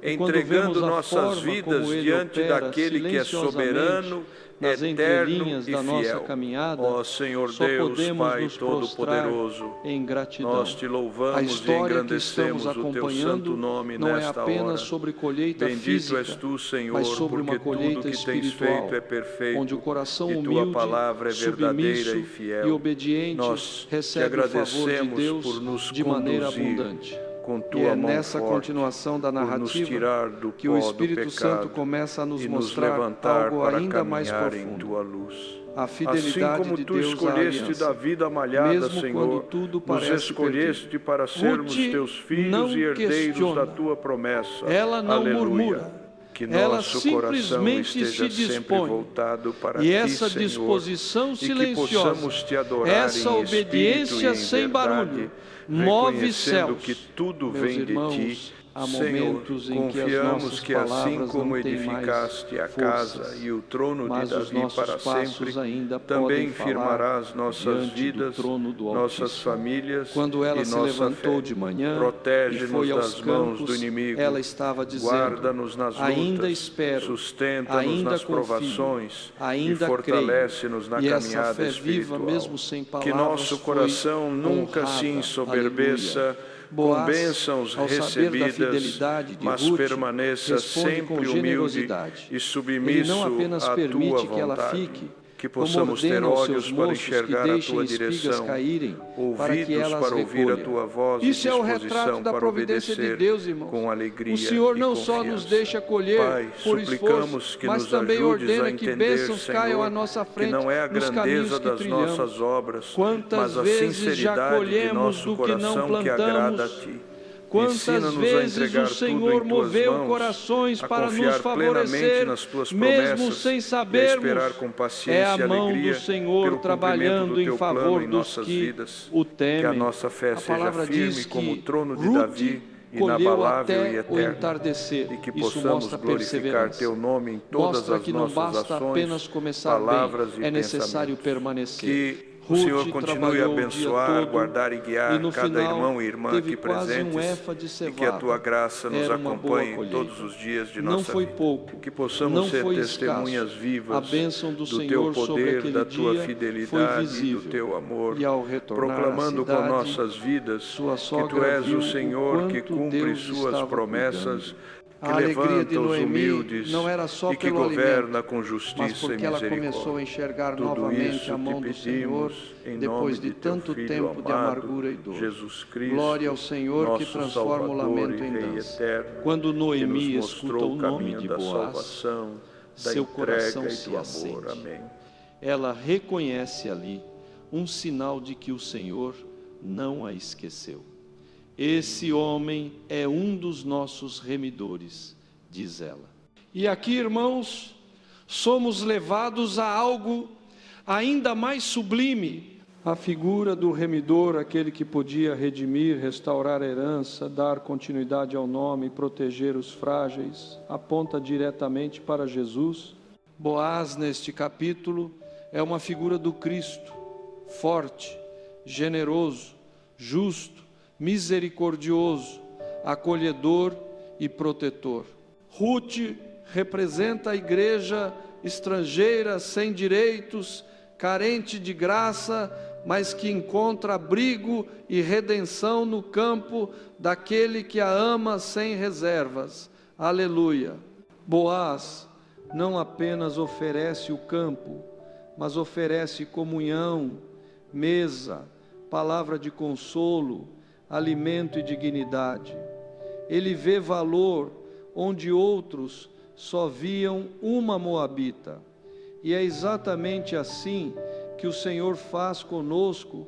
E quando entregando vemos a nossas forma vidas como Ele diante opera daquele que é soberano, nas eterno entrelinhas e da nossa fiel. caminhada, Ó Senhor só Deus, podemos Pai nos prostrar Todo-Poderoso, em gratidão. nós te A louvamos e história que estamos engrandecemos o teu santo acompanhando nome não é nesta apenas hora. sobre colheita Bendito física, és tu, Senhor, mas sobre porque uma colheita tudo que tens espiritual, feito é perfeito, onde o coração e tua humilde, palavra é verdadeira submisso e fiel. e obediente Nós te recebe o favor de agradecemos Deus por nos de maneira conduzir abundante. com E tua é mão nessa forte, continuação da por nos narrativa tirar do que o pó Espírito do Santo pecado começa a nos e nos mostrar levantar algo para ainda mais caminhar em profundo. tua luz. A Assim fidelidade como de tu Deus à escolheste aliança. Davi da malhada, Mesmo Senhor, quando tudo nos parece escolheste perdido. para sermos Ruth teus filhos não e herdeiros questiona. da tua promessa. Ela não Aleluia. murmura. Que Ela nosso coração simplesmente esteja se sempre dispõe. voltado para E ti, essa Senhor, disposição e que silenciosa, possamos te adorar essa em obediência espírito e em sem verdade, barulho, move reconhecendo céus. que tudo Meus vem irmãos, de ti. há Senhor, momentos em que as confiamos nossas que assim palavras como não têm edificaste a mais casa forças, e o trono de mas os Davi nossos para passos sempre, ainda também podem falar firmarás nossas diante vidas, do trono do nossas Altíssimo. famílias Quando ela e se nossa levantou fé. de manhã e Protege-nos foi aos das mãos do campos, inimigo, ela estava dizendo: guarda-nos nas lutas, ainda espero, sustenta-nos ainda nas confio, provações ainda e fortalece-nos creio. na E essa caminhada fé espiritual. viva, mesmo sem Que palavras, nosso coração foi nunca se honrada. ensoberbeça Aleluia. com Boaz, bênçãos ao saber da recebidas, fidelidade de mas Ruth, permaneça responde com sempre humilde generosidade. e Ele submisso não apenas à tua permite que ela vontade. fique, Que como possamos ter ordena aos olhos seus para moços que enxergar a deixem tua espigas direção, caírem, para que ouvidos elas para ouvir a recolham. tua voz Isso e é o disposição retrato da para providência de obedecer Deus, irmãos. com alegria O Senhor e não só nos confiança. deixa colher Pai, por suplicamos esforço, que mas nos também ajudes ordena a que entender, bênçãos Senhor, caiam à nossa que frente não é a nos caminhos grandeza que das trilhamos. nossas obras, Quantas mas a vezes já sinceridade de colhemos nosso do que não coração que agrada a plantamos? ti. Quantas Ensina-nos a vezes entregar o tudo Senhor em tuas moveu mãos, corações a para nos confiar plenamente favorecer, nas tuas mesmo promessas sem e a sabermos. esperar com paciência É a e mão alegria do Senhor pelo trabalhando cumprimento do em teu favor plano em dos nossas que vidas. o Que a temem. nossa fé A seja palavra firme diz como o que trono de Ruth Davi, colheu inabalável até e o eterno, entardecer. e que Isso possamos mostra glorificar perseverança. teu nome em todas Mostra as que não nossas basta ações, apenas começar palavras bem, e é necessário pensamentos. permanecer. Que O Senhor Ruth continue a trabalhou o dia abençoar, todo, guardar e guiar e no cada final irmão e irmã teve aqui quase presentes, um efa de e que a cevada. Tua graça nos Era uma boa acompanhe colheita. todos os dias de Não nossa foi vida. pouco, Que possamos não ser foi testemunhas escasso. vivas A bênção do do Teu Senhor sobre poder, aquele da Tua dia foi fidelidade e do visível. Teu amor, E ao retornar à proclamando com cidade, nossas vidas sua que Tu sogra és viu o Senhor que quanto cumpre Deus suas estava promessas, cuidando. que A alegria levanta de os Noemi humildes não era só e que pelo governa alimento, com mas justiça e porque ela começou a misericórdia. enxergar Tudo novamente isso a mão te do Senhor, pedimos em nome depois de de Teu tanto Filho tempo de amado, amargura e dor. Jesus Cristo, Glória ao Senhor que nosso transforma o Salvador lamento e em Rei dança. eterno, Quando que Noemi nos escuta mostrou o o nome caminho de da Boaz, salvação, da seu entrega coração e se do amor. acende. Amém. Ela reconhece ali um sinal de que o Senhor não a esqueceu. Esse homem é um dos nossos remidores, diz ela. E aqui, irmãos, somos levados a algo ainda mais sublime. A figura do remidor, aquele que podia redimir, restaurar a herança, dar continuidade ao nome, proteger os frágeis, aponta diretamente para Jesus. Boaz, neste capítulo, é uma figura do Cristo, forte, generoso, justo, misericordioso, acolhedor e protetor. Ruth representa a igreja estrangeira, sem direitos, carente de graça, mas que encontra abrigo e redenção no campo daquele que a ama sem reservas. Aleluia! Boaz não apenas oferece o campo, mas oferece comunhão, mesa, palavra de consolo, alimento e dignidade. Ele vê valor onde outros só viam uma moabita. E é exatamente assim que o Senhor faz conosco.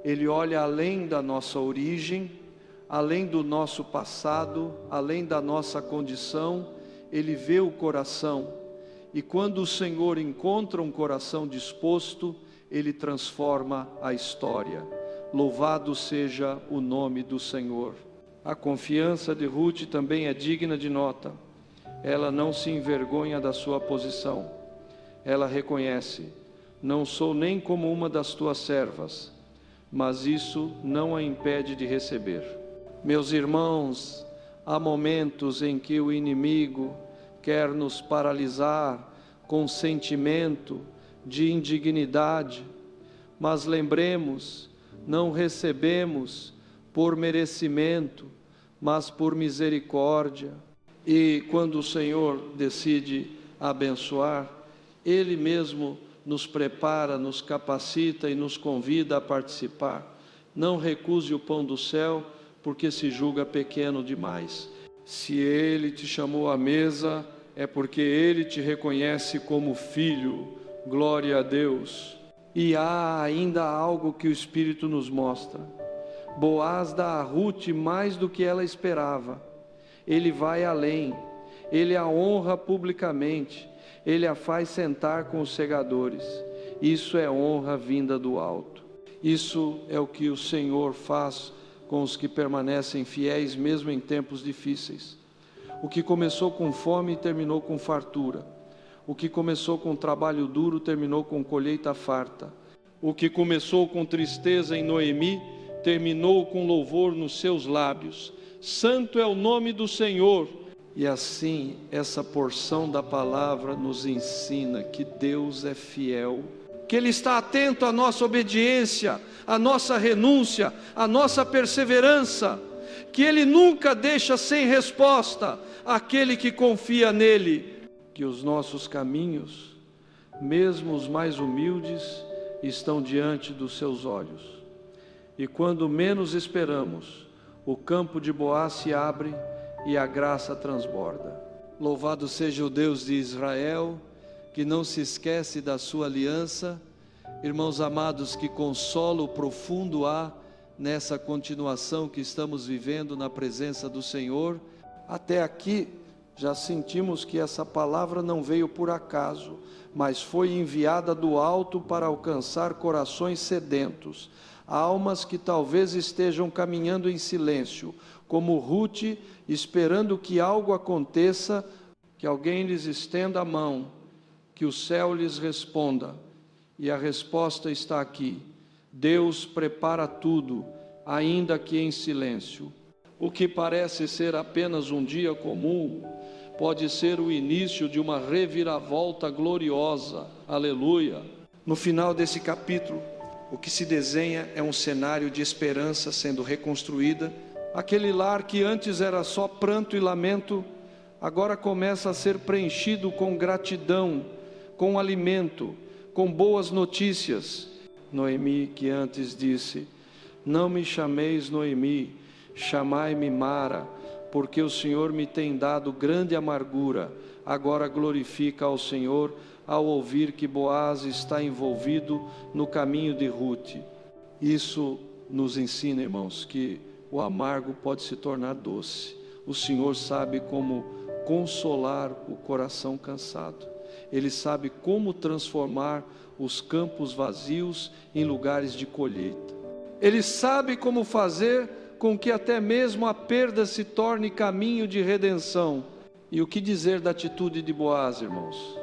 Ele olha além da nossa origem, além do nosso passado, além da nossa condição. Ele vê o coração. E quando o Senhor encontra um coração disposto, Ele transforma a história. Louvado seja o nome do Senhor. A confiança de Ruth também é digna de nota. Ela não se envergonha da sua posição. Ela reconhece: não sou nem como uma das tuas servas, mas isso não a impede de receber. Meus irmãos, há momentos em que o inimigo quer nos paralisar com sentimento de indignidade, mas lembremos, não recebemos por merecimento, mas por misericórdia. E quando o Senhor decide abençoar, Ele mesmo nos prepara, nos capacita e nos convida a participar. Não recuse o pão do céu, porque se julga pequeno demais. Se Ele te chamou à mesa, é porque Ele te reconhece como filho. Glória a Deus. E há ainda algo que o Espírito nos mostra. Boaz dá a Ruth mais do que ela esperava. Ele vai além. Ele a honra publicamente. Ele a faz sentar com os segadores. Isso é honra vinda do alto. Isso é o que o Senhor faz com os que permanecem fiéis mesmo em tempos difíceis. O que começou com fome terminou com fartura. O que começou com trabalho duro terminou com colheita farta. O que começou com tristeza em Noemi terminou com louvor nos seus lábios. Santo é o nome do Senhor. E assim, essa porção da palavra nos ensina que Deus é fiel, que Ele está atento à nossa obediência, à nossa renúncia, à nossa perseverança, que Ele nunca deixa sem resposta aquele que confia nele. Que os nossos caminhos, mesmo os mais humildes, estão diante dos seus olhos. E quando menos esperamos, o campo de Boaz se abre e a graça transborda. Louvado seja o Deus de Israel, que não se esquece da sua aliança. Irmãos amados, que consolo profundo há nessa continuação que estamos vivendo na presença do Senhor. Até aqui já sentimos que essa palavra não veio por acaso, mas foi enviada do alto para alcançar corações sedentos, almas que talvez estejam caminhando em silêncio, como Ruth, esperando que algo aconteça, que alguém lhes estenda a mão, que o céu lhes responda. E a resposta está aqui. Deus prepara tudo, ainda que em silêncio. O que parece ser apenas um dia comum, pode ser o início de uma reviravolta gloriosa. Aleluia! No final desse capítulo, o que se desenha é um cenário de esperança sendo reconstruída. Aquele lar que antes era só pranto e lamento, agora começa a ser preenchido com gratidão, com alimento, com boas notícias. Noemi, que antes disse: não me chameis Noemi, chamai-me Mara, porque o Senhor me tem dado grande amargura. Agora glorifica ao Senhor ao ouvir que Boaz está envolvido no caminho de Ruth. Isso nos ensina, irmãos, que o amargo pode se tornar doce. O Senhor sabe como consolar o coração cansado. Ele sabe como transformar os campos vazios em lugares de colheita. Ele sabe como fazer com que até mesmo a perda se torne caminho de redenção. E o que dizer da atitude de Boaz, irmãos?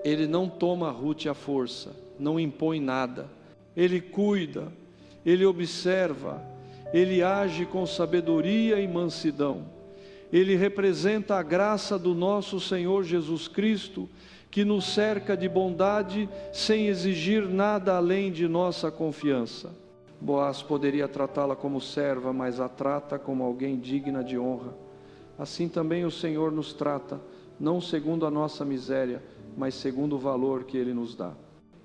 Ele não toma Ruth à força, não impõe nada. Ele cuida, ele observa, ele age com sabedoria e mansidão. Ele representa a graça do nosso Senhor Jesus Cristo, que nos cerca de bondade sem exigir nada além de nossa confiança. Boaz poderia tratá-la como serva, mas a trata como alguém digna de honra. Assim também o Senhor nos trata, não segundo a nossa miséria, mas segundo o valor que Ele nos dá.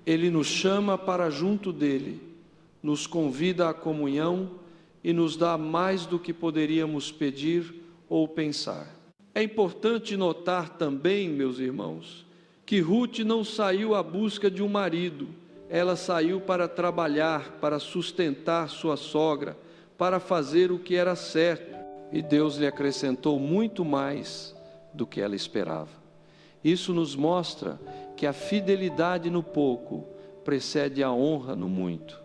Ele nos chama para junto dEle, nos convida à comunhão e nos dá mais do que poderíamos pedir ou pensar. É importante notar também, meus irmãos, que Ruth não saiu à busca de um marido. Ela saiu para trabalhar, para sustentar sua sogra, para fazer o que era certo. E Deus lhe acrescentou muito mais do que ela esperava. Isso nos mostra que a fidelidade no pouco precede a honra no muito.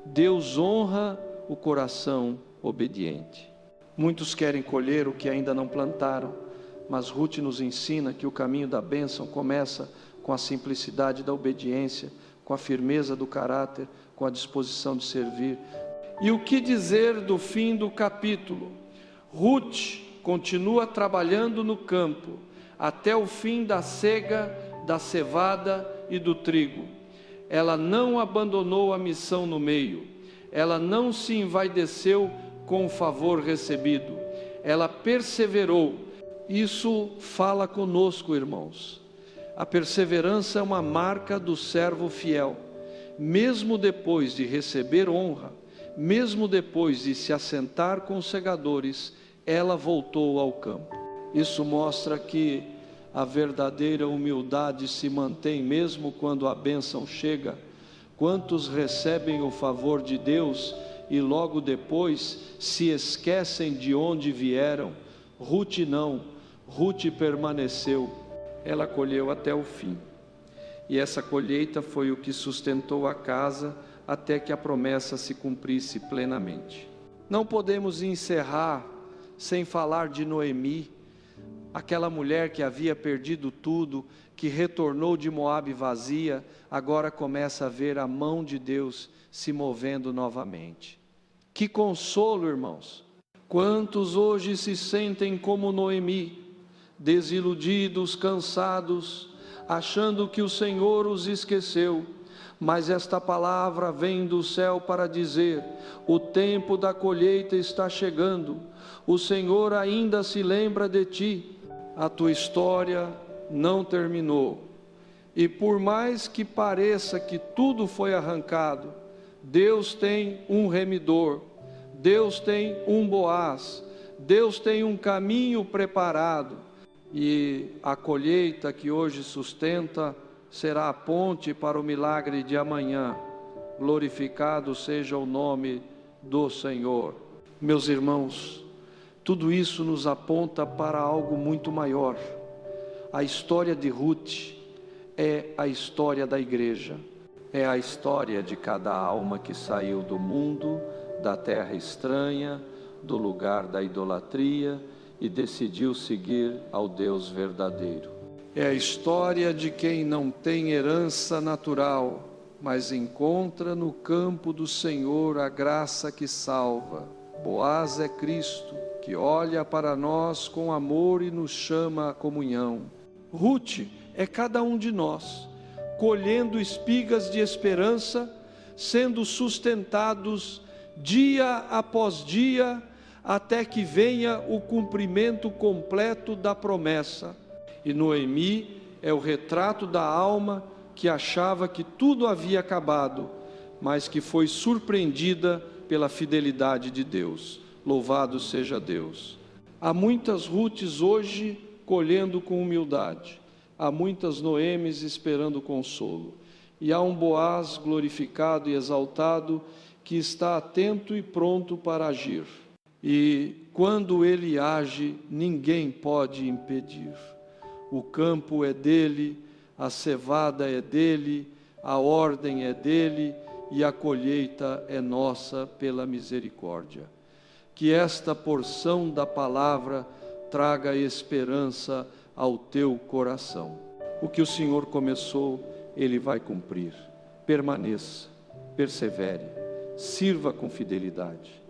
Deus honra o coração obediente. Muitos querem colher o que ainda não plantaram, mas Ruth nos ensina que o caminho da bênção começa com a simplicidade da obediência, com a firmeza do caráter, com a disposição de servir. E o que dizer do fim do capítulo? Ruth continua trabalhando no campo até o fim da cega, da cevada e do trigo. Ela não abandonou a missão no meio, ela não se envaideceu com o favor recebido, ela perseverou. Isso fala conosco, irmãos. A perseverança é uma marca do servo fiel. Mesmo depois de receber honra, mesmo depois de se assentar com os segadores, ela voltou ao campo. Isso mostra que a verdadeira humildade se mantém mesmo quando a bênção chega. Quantos recebem o favor de Deus e logo depois se esquecem de onde vieram? Ruth não, Ruth permaneceu, ela colheu até o fim. E essa colheita foi o que sustentou a casa até que a promessa se cumprisse plenamente. Não podemos encerrar sem falar de Noemi, aquela mulher que havia perdido tudo, que retornou de Moabe vazia, agora começa a ver a mão de Deus se movendo novamente. Que consolo, irmãos! Quantos hoje se sentem como Noemi, desiludidos, cansados, achando que o Senhor os esqueceu, mas esta palavra vem do céu para dizer: o tempo da colheita está chegando, o Senhor ainda se lembra de ti, a tua história não terminou, e por mais que pareça que tudo foi arrancado, Deus tem um remidor, Deus tem um Boaz, Deus tem um caminho preparado, e a colheita que hoje sustenta será a ponte para o milagre de amanhã. Glorificado seja o nome do Senhor. Meus irmãos, tudo isso nos aponta para algo muito maior. A história de Ruth é a história da igreja, é a história de cada alma que saiu do mundo, da terra estranha, do lugar da idolatria e decidiu seguir ao Deus verdadeiro. É a história de quem não tem herança natural, mas encontra no campo do Senhor a graça que salva. Boaz é Cristo, que olha para nós com amor e nos chama à comunhão. Ruth é cada um de nós, colhendo espigas de esperança, sendo sustentados dia após dia, até que venha o cumprimento completo da promessa. E Noemi é o retrato da alma que achava que tudo havia acabado, mas que foi surpreendida pela fidelidade de Deus. Louvado seja Deus. Há muitas Rutes hoje colhendo com humildade, há muitas Noemes esperando consolo, e há um Boaz glorificado e exaltado que está atento e pronto para agir. E quando ele age, ninguém pode impedir. O campo é dele, a cevada é dele, a ordem é dele e a colheita é nossa pela misericórdia. Que esta porção da palavra traga esperança ao teu coração. O que o Senhor começou, Ele vai cumprir. Permaneça, persevere, sirva com fidelidade.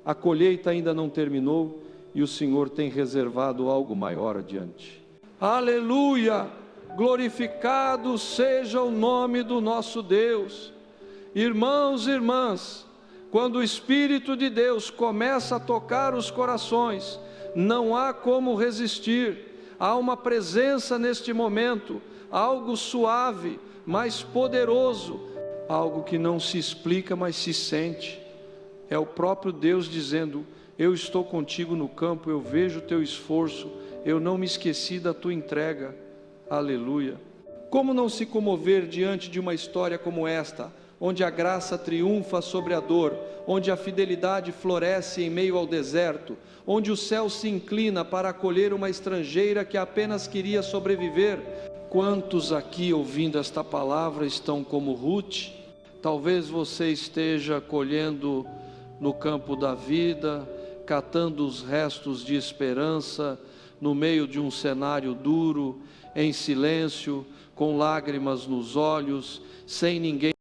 A colheita ainda não terminou e o Senhor tem reservado algo maior adiante. Aleluia! Glorificado seja o nome do nosso Deus. Irmãos e irmãs, quando o Espírito de Deus começa a tocar os corações, não há como resistir. Há uma presença neste momento, algo suave, mas poderoso, algo que não se explica, mas se sente. É o próprio Deus dizendo: eu estou contigo no campo, eu vejo o teu esforço, eu não me esqueci da tua entrega. Aleluia! Como não se comover diante de uma história como esta, onde a graça triunfa sobre a dor, onde a fidelidade floresce em meio ao deserto, onde o céu se inclina para acolher uma estrangeira que apenas queria sobreviver. Quantos aqui ouvindo esta palavra estão como Ruth? Talvez você esteja colhendo no campo da vida, catando os restos de esperança, no meio de um cenário duro, em silêncio, com lágrimas nos olhos, sem ninguém